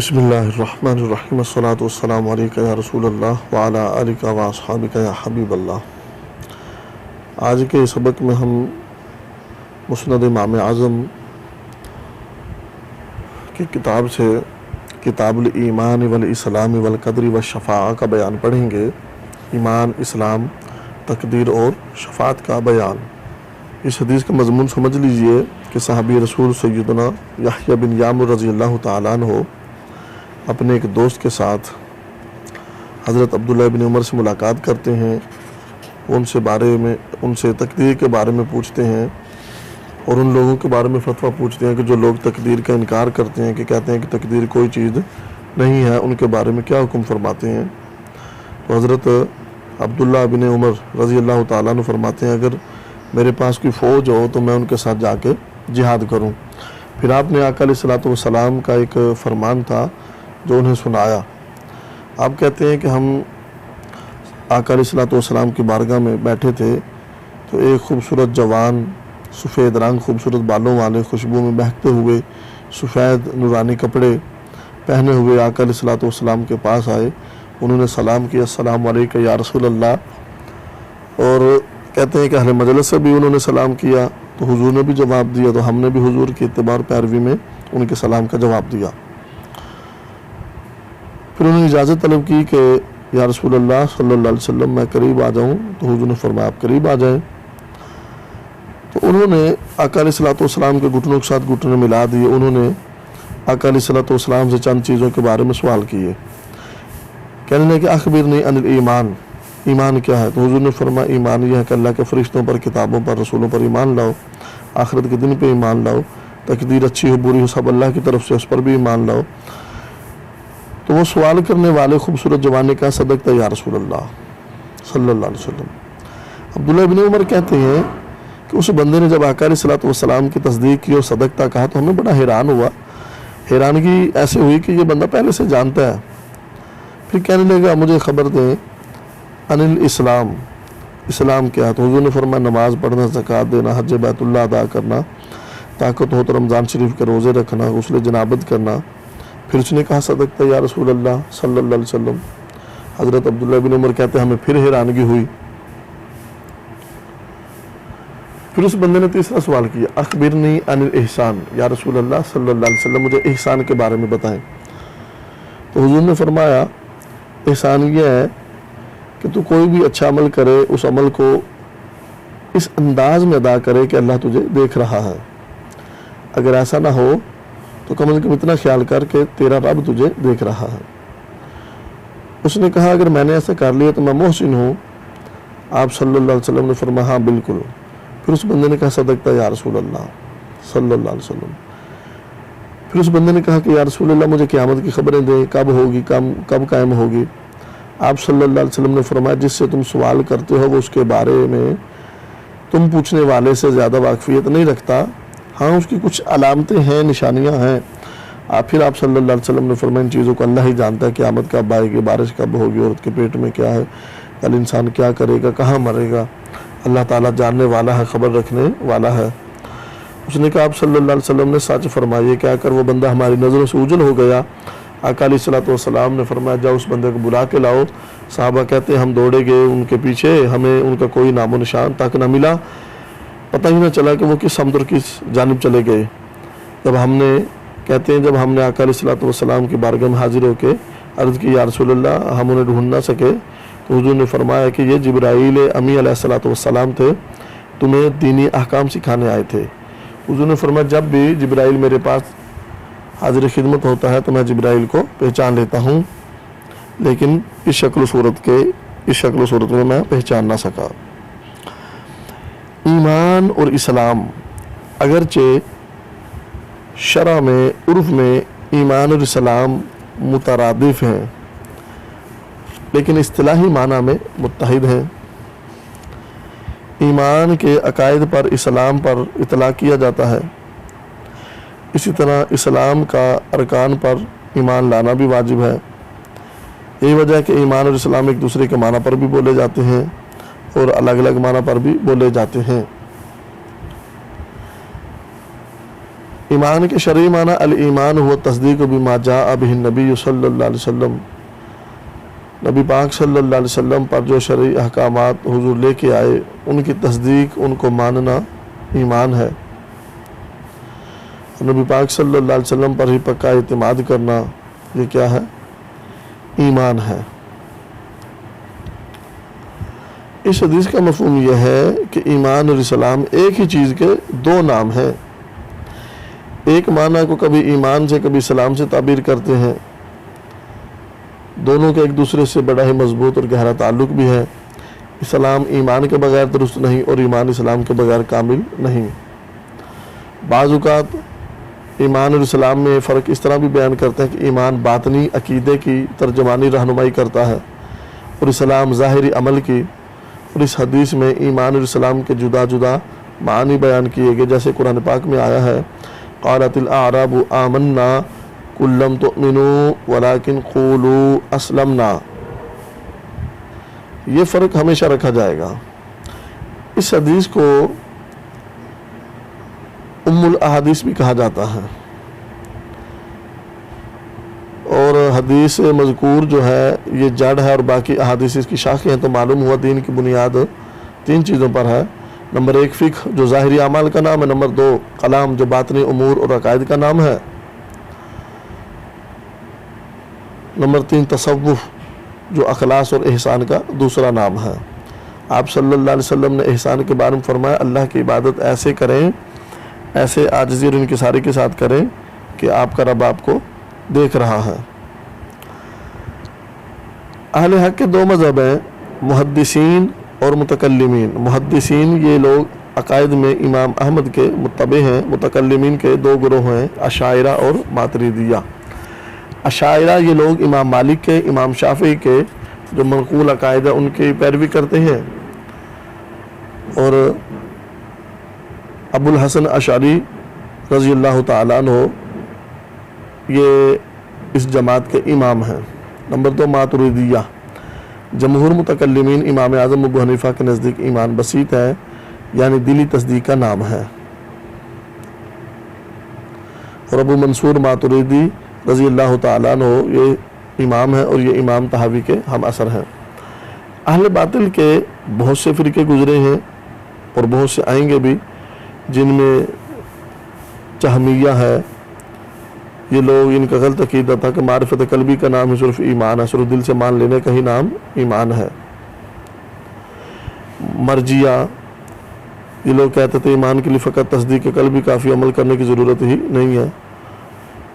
بسم اللہ الرحمن الرحیم الصلاۃ والسلام علیکہ یا رسول اللہ وعلی آلکہ واصحابکہ یا حبیب اللہ۔ آج کے سبق میں ہم مسند امام اعظم کی کتاب سے کتاب الایمان والاسلام والقدر والشفاعہ کا بیان پڑھیں گے۔ ایمان، اسلام، تقدیر اور شفاعت کا بیان۔ اس حدیث کا مضمون سمجھ لیجئے کہ صحابی رسول سیدنا یحییٰ بن یعمر رضی اللہ تعالیٰ عنہ اپنے ایک دوست کے ساتھ حضرت عبداللہ بن عمر سے ملاقات کرتے ہیں، ان سے تقدیر کے بارے میں پوچھتے ہیں اور ان لوگوں کے بارے میں فتویٰ پوچھتے ہیں کہ جو لوگ تقدیر کا انکار کرتے ہیں، کہ کہتے ہیں کہ تقدیر کوئی چیز نہیں ہے، ان کے بارے میں کیا حکم فرماتے ہیں۔ تو حضرت عبداللہ بن عمر رضی اللہ تعالیٰ عنہ فرماتے ہیں اگر میرے پاس کوئی فوج ہو تو میں ان کے ساتھ جا کے جہاد کروں۔ پھر آپ نے آقا علیہ الصلوۃ والسلام کا ایک فرمان تھا جو انہیں سنایا۔ آپ کہتے ہیں کہ ہم آقا علیہ الصلوۃ والسلام کی بارگاہ میں بیٹھے تھے تو ایک خوبصورت جوان، سفید رنگ، خوبصورت بالوں والے، خوشبو میں بہکتے ہوئے، سفید نورانی کپڑے پہنے ہوئے آقا علیہ الصلوۃ والسلام کے پاس آئے۔ انہوں نے سلام کیا، السلام علیکم یا رسول اللہ، اور کہتے ہیں کہ اہل مجلس سے بھی انہوں نے سلام کیا تو حضور نے بھی جواب دیا، تو ہم نے بھی حضور کی اتباع اور پیروی میں ان کے سلام کا جواب دیا۔ پھر انہوں نے اجازت طلب کی کہ یا رسول اللہ صلی اللہ علیہ وسلم میں قریب آ جاؤں، تو حضور نے فرمایا آپ قریب آ جائیں۔ تو انہوں نے آقا علیہ الصلوۃ والسلام کے گھٹنوں کے ساتھ گھٹنے ملا دیے۔ انہوں نے آقا علیہ الصلوۃ والسلام سے چند چیزوں کے بارے میں سوال کیے، کہنے لگے کہ اخبرنی عن الایمان، ایمان کیا ہے؟ تو حضور نے فرمایا ایمان یہ ہے کہ اللہ کے فرشتوں پر، کتابوں پر، رسولوں پر ایمان لاؤ، آخرت کے دن پہ ایمان لاؤ، تقدیر اچھی ہو بری ہو سب اللہ کی طرف سے، اس پر بھی ایمان لاؤ۔ تو وہ سوال کرنے والے خوبصورت جوان نے کہا صدقت یا رسول اللہ صلی اللہ علیہ وسلم۔ عبداللہ بن عمر کہتے ہیں کہ اس بندے نے جب آقا علیہ الصلوۃ والسلام کی تصدیق کی اور صدقتا کہا تو ہمیں بڑا حیران ہوا، حیرانگی ایسے ہوئی کہ یہ بندہ پہلے سے جانتا ہے۔ پھر کہنے لگا مجھے خبر دیں عن الاسلام، اسلام کیا ہے؟ تو حضور نے فرمایا نماز پڑھنا، زکوٰۃ دینا، حج بیت اللہ ادا کرنا، طاقت ہو تو رمضان شریف کے روزے رکھنا، غسل جنابت کرنا۔ پھر اس نے کہا صدقت یا رسول اللہ صلی اللہ علیہ وسلم۔ حضرت عبداللہ بن عمر کہتے ہیں ہمیں پھر حیرانگی ہوئی۔ پھر اس بندے نے تیسرا سوال کیا اخبرنی عن الاحسان، یا رسول اللہ صلی اللہ علیہ وسلم مجھے احسان کے بارے میں بتائیں۔ تو حضور نے فرمایا احسان یہ ہے کہ تو کوئی بھی اچھا عمل کرے، اس عمل کو اس انداز میں ادا کرے کہ اللہ تجھے دیکھ رہا ہے۔ اگر ایسا نہ ہو تو کم از کم اتنا خیال کر کہ تیرا رب تجھے دیکھ رہا ہے۔ اس نے کہا اگر میں نے ایسا کر لیا تو میں محسن ہوں۔ آپ صلی اللہ علیہ وسلم نے فرمایا ہاں بالکل۔ پھر اس بندے نے کہا صدقت یا رسول اللہ صلی اللہ علیہ وسلم۔ پھر اس بندے نے کہا کہ یا رسول اللہ مجھے قیامت کی خبریں دیں، کب ہوگی، کب قائم ہوگی؟ آپ صلی اللہ علیہ وسلم نے فرمایا جس سے تم سوال کرتے ہو وہ اس کے بارے میں تم پوچھنے والے سے زیادہ واقفیت نہیں رکھتا، ہاں اس کی کچھ علامتیں ہیں، نشانیاں ہیں۔ پھر آپ صلی اللہ علیہ وسلم نے فرمایا ان چیزوں کو اللہ ہی جانتا ہے، قیامت کب آئے گی، بارش کب ہوگی، عورت کے پیٹ میں کیا ہے، کل انسان کیا کرے گا، کہاں مرے گا، اللہ تعالیٰ جاننے والا ہے، خبر رکھنے والا ہے۔ اس نے کہا آپ صلی اللہ علیہ وسلم نے سچ فرمائیے، کہہ کر وہ بندہ ہماری نظروں سے اوجھل ہو گیا۔ آقا علیہ الصلوۃ والسلام نے فرمایا جاؤ اس بندے کو بلا کے لاؤ۔ صحابہ کہتے ہیں ہم دوڑے گئے ان کے پیچھے، ہمیں ان کا کوئی نام و نشان تک نہ ملا، پتہ ہی نہ چلا کہ وہ کس سمت اور کس جانب چلے گئے۔ جب ہم نے آقا علیہ الصلوۃ والسلام کی بارگاہ میں حاضر ہو کے عرض کی یا رسول اللہ ہم انہیں ڈھونڈ نہ سکے، تو حضور نے فرمایا کہ یہ جبرائیل امی علیہ الصلوۃ والسلام تھے، تمہیں دینی احکام سکھانے آئے تھے۔ حضور نے فرمایا جب بھی جبرائیل میرے پاس حاضر خدمت ہوتا ہے تو میں جبرائیل کو پہچان لیتا ہوں، لیکن اس شکل و صورت میں میں پہچان نہ سکا۔ ایمان اور اسلام اگرچہ شرع میں، عرف میں ایمان اور اسلام مترادف ہیں لیکن اصطلاحی معنی میں متحد ہیں۔ ایمان کے عقائد پر اسلام پر اطلاق کیا جاتا ہے، اسی طرح اسلام کا ارکان پر ایمان لانا بھی واجب ہے۔ یہی وجہ ہے کہ ایمان اور اسلام ایک دوسرے کے معنی پر بھی بولے جاتے ہیں اور الگ الگ معنی پر بھی بولے جاتے ہیں۔ ایمان کے شرعی معنی الایمان ہوا تصدیق بما جاء بہ النبی صلی اللہ علیہ وسلم، نبی پاک صلی اللہ علیہ وسلم پر جو شرعی احکامات حضور لے کے آئے ان کی تصدیق، ان کو ماننا ایمان ہے۔ نبی پاک صلی اللہ علیہ وسلم پر ہی پکا اعتماد کرنا، یہ کیا ہے؟ ایمان ہے۔ اس حدیث کا مفہوم یہ ہے کہ ایمان اور اسلام ایک ہی چیز کے دو نام ہیں۔ ایک معنی کو کبھی ایمان سے کبھی اسلام سے تعبیر کرتے ہیں، دونوں کا ایک دوسرے سے بڑا ہی مضبوط اور گہرا تعلق بھی ہے۔ اسلام ایمان کے بغیر درست نہیں اور ایمان اسلام کے بغیر کامل نہیں۔ بعض اوقات ایمان اور اسلام میں فرق اس طرح بھی بیان کرتے ہیں کہ ایمان باطنی عقیدے کی ترجمانی رہنمائی کرتا ہے اور اسلام ظاہری عمل کی، اور اس حدیث میں ایمان اور اسلام کے جدا جدا معنی بیان کیے گئے، جیسے قرآن پاک میں آیا ہے قالت الاعراب آمنا قل لم تؤمنوا ولكن قولوا اسلمنا۔ یہ فرق ہمیشہ رکھا جائے گا۔ اس حدیث کو ام الاحادیث بھی کہا جاتا ہے، اور حدیث مذکور جو ہے یہ جڑ ہے اور باقی احادیث اس کی شاخیں ہیں، تو معلوم ہوا دین کی بنیاد تین چیزوں پر ہے۔ نمبر 1 فقہ جو ظاہری اعمال کا نام ہے، نمبر 2 کلام جو باطنی امور اور عقائد کا نام ہے، نمبر 3 تصوف جو اخلاص اور احسان کا دوسرا نام ہے۔ آپ صلی اللہ علیہ وسلم نے احسان کے بارے میں فرمایا اللہ کی عبادت ایسے کریں، ایسے عاجزی اور انکساری کے ساتھ کریں کہ آپ کا رب آپ کو دیکھ رہا ہے۔ اہل حق کے دو مذہب ہیں، محدثین اور متکلمین۔ محدثین یہ لوگ عقائد میں امام احمد کے متبع ہیں، متکلمین کے دو گروہ ہیں، اشاعرہ اور ماتریدیہ۔ اشاعرہ یہ لوگ امام مالک کے، امام شافعی کے جو منقول عقائد ہیں ان کی پیروی کرتے ہیں، اور ابو الحسن اشعری رضی اللہ تعالیٰ عنہ یہ اس جماعت کے امام ہیں۔ نمبر 2 ماتریدیہ۔ جمہور متکلمین امام اعظم ابو حنیفہ کے نزدیک ایمان بسیط ہے، یعنی دلی تصدیق کا نام ہے، اور ابو منصور ماتریدی رضی اللہ تعالیٰ عنہ یہ امام ہے اور یہ امام طحاوی کے ہم اثر ہیں۔ اہل باطل کے بہت سے فرقے گزرے ہیں اور بہت سے آئیں گے بھی، جن میں جہمیہ ہے، یہ لوگ ان کا غلط عقیدہ تھا کہ معرفت قلبی کا نام ہی صرف ایمان ہے، صرف دل سے مان لینے کا ہی نام ایمان ہے۔ مرجیہ یہ لوگ کہتے تھے ایمان کے لیے فقط تصدیق قلبی کافی، عمل کرنے کی ضرورت ہی نہیں ہے۔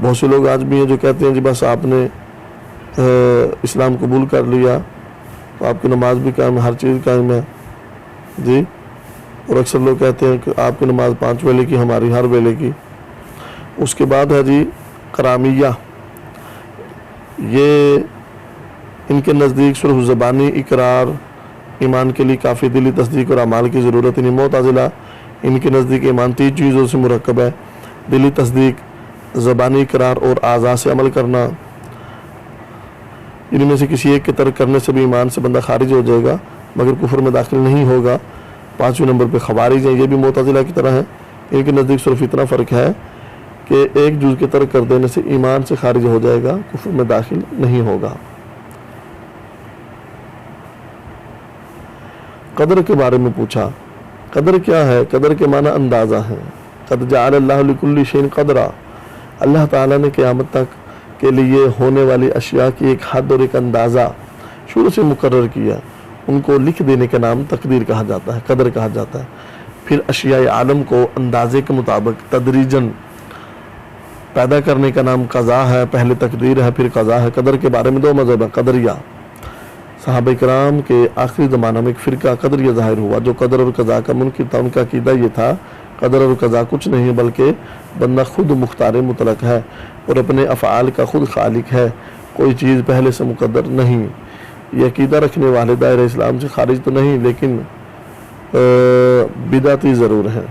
بہت سے لوگ آج بھی ہیں جو کہتے ہیں جی بس آپ نے اسلام قبول کر لیا تو آپ کی نماز بھی قائم ہے، ہر چیز قائم ہے جی، اور اکثر لوگ کہتے ہیں کہ آپ کی نماز 5 ویلے کی، ہماری ہر ویلے کی۔ اس کے بعد ہے جی کرامیہ، یہ ان کے نزدیک صرف زبانی اقرار ایمان کے لیے کافی، دلی تصدیق اور اعمال کی ضرورت نہیں۔ معتزلہ ان کے نزدیک ایمان 3 چیزوں سے مرکب ہے، دلی تصدیق، زبانی اقرار اور اعضاء سے عمل کرنا۔ ان میں سے کسی ایک کے ترک کرنے سے بھی ایمان سے بندہ خارج ہو جائے گا مگر کفر میں داخل نہیں ہوگا۔ 5ویں نمبر پہ خوارج ہیں، یہ بھی معتزلہ کی طرح ہیں، ان کے نزدیک صرف اتنا فرق ہے کہ ایک جز کے ترک کر دینے سے ایمان سے خارج ہو جائے گا، کفر میں داخل نہیں ہوگا۔ قدر کے بارے میں پوچھا، قدر کیا ہے؟ قدر کے معنی اندازہ ہے۔ قد جعل اللہ لکل شیء قدرا، اللہ تعالیٰ نے قیامت تک کے لیے ہونے والی اشیاء کی ایک حد اور ایک اندازہ شروع سے مقرر کیا، ان کو لکھ دینے کا نام تقدیر کہا جاتا ہے، قدر کہا جاتا ہے۔ پھر اشیاء عالم کو اندازے کے مطابق تدریجاً پیدا کرنے کا نام قضا ہے، پہلے تقدیر ہے پھر قضا ہے۔ قدر کے بارے میں 2 مذہب ہیں، قدریہ۔ صحابہ کرام کے آخری زمانہ میں ایک فرقہ قدریہ ظاہر ہوا جو قدر اور قضا کا منکر تھا۔ ان کا عقیدہ یہ تھا قدر اور قضا کچھ نہیں بلکہ بندہ خود مختار مطلق ہے اور اپنے افعال کا خود خالق ہے، کوئی چیز پہلے سے مقدر نہیں۔ یہ عقیدہ رکھنے والے دائرہ اسلام سے خارج تو نہیں لیکن بدعتی ضرور ہیں۔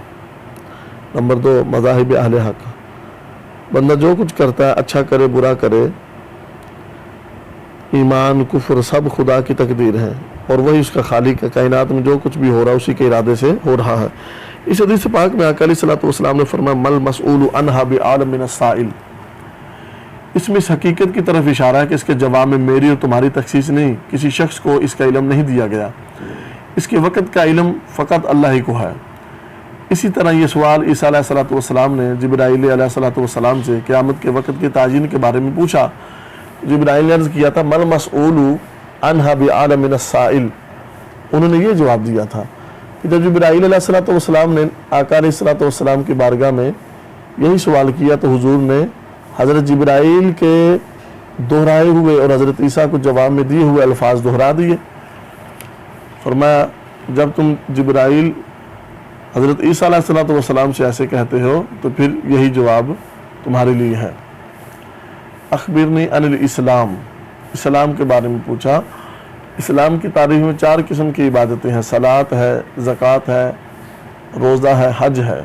نمبر 2 مذاہب اہل حق۔ بندہ جو کچھ کرتا ہے، اچھا کرے برا کرے، ایمان کفر سب خدا کی تقدیر ہے اور وہی اس کا خالق ہے۔ کائنات میں جو کچھ بھی ہو رہا ہے اسی کے ارادے سے ہو رہا ہے۔ اس حدیث پاک میں آقا علیہ الصلوۃ والسلام نے فرمایا مل مسئول عنہا بعالم من السائل، اس میں اس حقیقت کی طرف اشارہ ہے کہ اس کے جواب میں میری اور تمہاری تخصیص نہیں، کسی شخص کو اس کا علم نہیں دیا گیا، اس کے وقت کا علم فقط اللہ ہی کو ہے۔ اسی طرح یہ سوال عیسیٰ علیہ الصلوۃ والسلام نے جبرائیل علیہ الصلوۃ والسلام سے قیامت کے وقت کے تعین کے بارے میں پوچھا۔ جبرائیل نے عرض کیا تھا مل مسئول عنہا بعالم من السائل، انہوں نے یہ جواب دیا تھا کہ جب جبرائیل علیہ الصلوۃ والسلام نے آقا علیہ الصلوۃ والسلام کی بارگاہ میں یہی سوال کیا تو حضور نے حضرت جبرائیل کے دہرائے ہوئے اور حضرت عیسیٰ کو جواب میں دیے ہوئے الفاظ دہرا دیے۔ فرمایا جب تم جبرائیل حضرت عیسیٰ علیہ الصلوۃ والسلام سے ایسے کہتے ہو تو پھر یہی جواب تمہارے لیے ہے۔ اخبرنی عن الاسلام، اسلام کے بارے میں پوچھا۔ اسلام کی تاریخ میں 4 قسم کی عبادتیں ہیں، صلاۃ ہے، زکوٰۃ ہے، روزہ ہے، حج ہے۔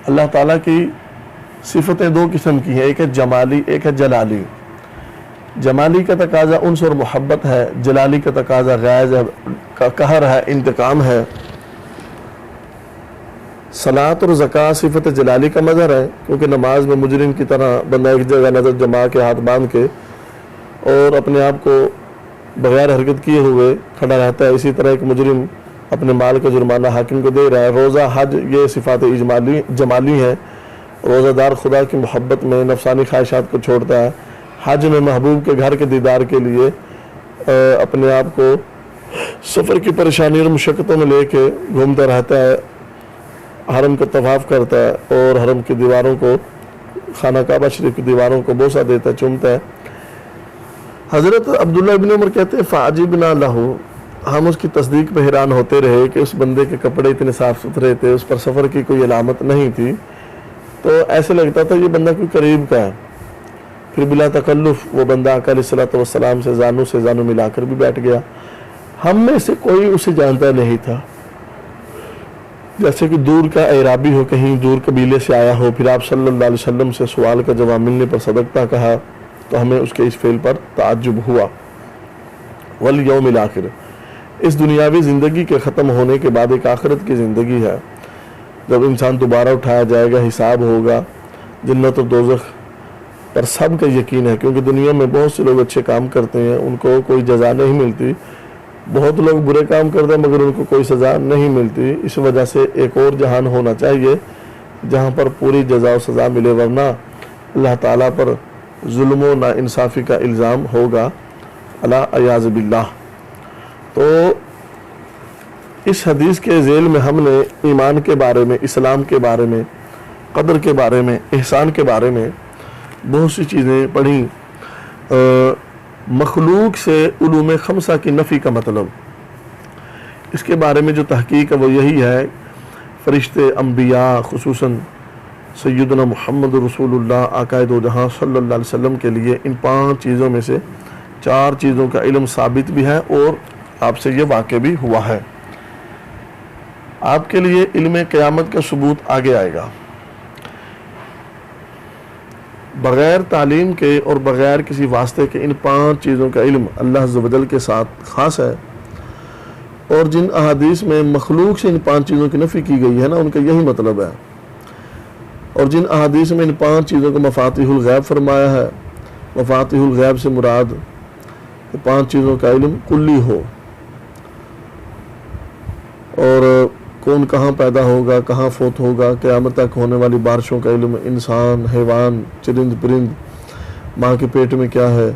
اللہ تعالیٰ کی صفتیں 2 قسم کی ہیں، ایک ہے جمالی، ایک ہے جلالی۔ جمالی کا تقاضا انس اور محبت ہے، جلالی کا تقاضا غیظ ہے، قہر ہے، انتقام ہے۔ صلاۃ اور زکوٰۃ صفت جلالی کا مظہر ہے، کیونکہ نماز میں مجرم کی طرح بندہ ایک جگہ نظر جما کے ہاتھ باندھ کے اور اپنے آپ کو بغیر حرکت کیے ہوئے کھڑا رہتا ہے، اسی طرح ایک مجرم اپنے مال کا جرمانہ حاکم کو دے رہا ہے۔ روزہ، حج یہ صفات جمالی ہیں، روزہ دار خدا کی محبت میں نفسانی خواہشات کو چھوڑتا ہے، حج میں محبوب کے گھر کے دیدار کے لیے اپنے آپ کو سفر کی پریشانی اور مشقتوں میں لے کے گھومتا رہتا ہے، حرم کا طواف کرتا ہے اور حرم کی دیواروں کو، خانہ کعبہ شریف کی دیواروں کو بوسہ دیتا ہے، چومتا ہے۔ حضرت عبداللہ ابن عمر کہتے ہیں فعجبنا لہ، ہم اس کی تصدیق پہ حیران ہوتے رہے کہ اس بندے کے کپڑے اتنے صاف ستھرے تھے، اس پر سفر کی کوئی علامت نہیں تھی، تو ایسے لگتا تھا یہ بندہ کوئی قریب کا ہے۔ پھر بلا تکلف وہ بندہ آقا علیہ الصلوۃ والسلام سے زانو ملا کر بھی بیٹھ گیا۔ ہم میں سے کوئی اسے جانتا نہیں تھا، جیسے کہ دور کا اعرابی ہو، کہیں دور قبیلے سے آیا ہو، پھر آپ صلی اللہ علیہ وسلم سے سوال کا جواب ملنے پر صدقتا کہا تو ہمیں اس کے اس فعل پر تعجب ہوا۔ والیوم الاخر، اس دنیاوی زندگی کے ختم ہونے کے بعد ایک آخرت کی زندگی ہے، جب انسان دوبارہ اٹھایا جائے گا، حساب ہوگا، جنت اور دوزخ پر سب کا یقین ہے، کیونکہ دنیا میں بہت سے لوگ اچھے کام کرتے ہیں، ان کو کوئی جزا نہیں ملتی، بہت لوگ برے کام کرتے ہیں مگر ان کو کوئی سزا نہیں ملتی۔ اس وجہ سے ایک اور جہان ہونا چاہیے جہاں پر پوری جزا و سزا ملے، ورنہ اللہ تعالیٰ پر ظلم و ناانصافی کا الزام ہوگا، عیاذ باللہ۔ تو اس حدیث کے ذیل میں ہم نے ایمان کے بارے میں، اسلام کے بارے میں، قدر کے بارے میں، احسان کے بارے میں بہت سی چیزیں پڑھیں۔ مخلوق سے علوم خمسہ کی نفی کا مطلب، اس کے بارے میں جو تحقیق ہے وہ یہی ہے، فرشتے، انبیاء، خصوصاً سیدنا محمد رسول اللہ آقا دو جہاں صلی اللہ علیہ وسلم کے لیے ان 5 چیزوں میں سے 4 چیزوں کا علم ثابت بھی ہے اور آپ سے یہ واقع بھی ہوا ہے۔ آپ کے لیے علم قیامت کا ثبوت آگے آئے گا۔ بغیر تعلیم کے اور بغیر کسی واسطے کے ان 5 چیزوں کا علم اللہ عز و جل کے ساتھ خاص ہے، اور جن احادیث میں مخلوق سے ان 5 چیزوں کی نفی کی گئی ہے نا، ان کا یہی مطلب ہے، اور جن احادیث میں ان 5 چیزوں کو مفاتیح الغیب فرمایا ہے، مفاتیح الغیب سے مراد 5 چیزوں کا علم کلی ہو، اور کون کہاں پیدا ہوگا، کہاں فوت ہوگا، قیامت تک ہونے والی بارشوں کا علم، انسان، حیوان، چرند پرند، ماں کے پیٹ میں کیا ہے،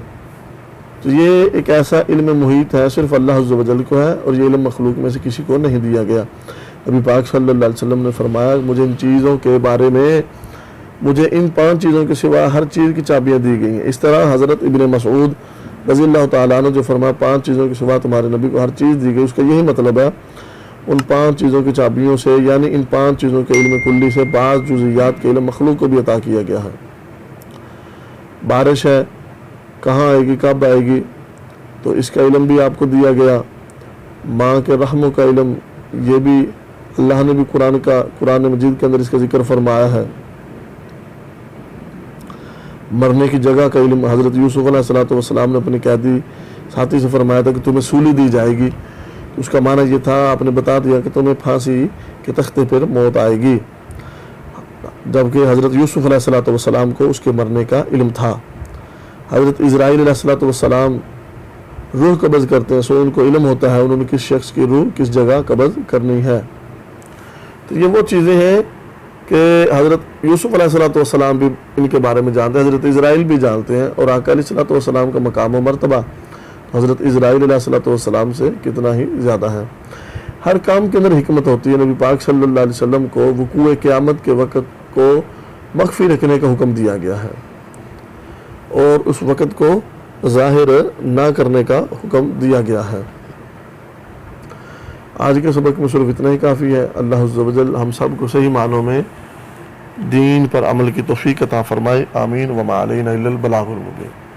تو یہ ایک ایسا علم محیط ہے صرف اللہ عز و جل کو ہے، اور یہ علم مخلوق میں سے کسی کو نہیں دیا گیا۔ نبی پاک صلی اللہ علیہ وسلم نے فرمایا مجھے ان چیزوں کے بارے میں، مجھے ان 5 چیزوں کے سوا ہر چیز کی چابیاں دی گئی ہیں۔ اس طرح حضرت ابن مسعود رضی اللہ تعالیٰ عنہ جو فرمایا 5 چیزوں کے سوا تمہارے نبی کو ہر چیز دی گئی، اس کا یہی مطلب ہے ان 5 چیزوں کی چابیوں سے، یعنی ان 5 چیزوں کے علم کلی سے بعض جزئیات کے علم مخلوق کو بھی عطا کیا گیا ہے۔ بارش ہے، کہاں آئے گی، کب آئے گی، تو اس کا علم بھی آپ کو دیا گیا۔ ماں کے رحموں کا علم، یہ بھی اللہ نے بھی قرآن مجید کے اندر اس کا ذکر فرمایا ہے۔ مرنے کی جگہ کا علم، حضرت یوسف علیہ السلام نے اپنے قیدی ساتھی سے فرمایا تھا کہ تمہیں سولی دی جائے گی، اس کا معنی یہ تھا آپ نے بتا دیا کہ تمہیں پھانسی کے تختے پر موت آئے گی، جبکہ حضرت یوسف علیہ السلام کو اس کے مرنے کا علم تھا۔ حضرت اسرائیل علیہ السلام روح قبض کرتے ہیں، سو ان کو علم ہوتا ہے انہوں نے کس شخص کی روح کس جگہ قبض کرنی ہے۔ تو یہ وہ چیزیں ہیں کہ حضرت یوسف علیہ السلام بھی ان کے بارے میں جانتے ہیں، حضرت اسرائیل بھی جانتے ہیں، اور آقا علیہ السلام کا مقام و مرتبہ حضرت اسرائیل علیہ السلام سے کتنا ہی زیادہ ہے۔ ہر کام کے اندر حکمت ہوتی ہے۔ نبی پاک صلی اللہ علیہ وسلم کو وقوع قیامت کے وقت کو مخفی رکھنے کا حکم دیا گیا ہے اور اس وقت کو ظاہر نہ کرنے کا حکم دیا گیا ہے۔ آج کے سبق میں صرف اتنا ہی کافی ہے۔ اللہ عز و جل ہم سب کو صحیح معنوں میں دین پر عمل کی توفیق عطا فرمائے، آمین۔ وما علینا الا البلاغ المبین۔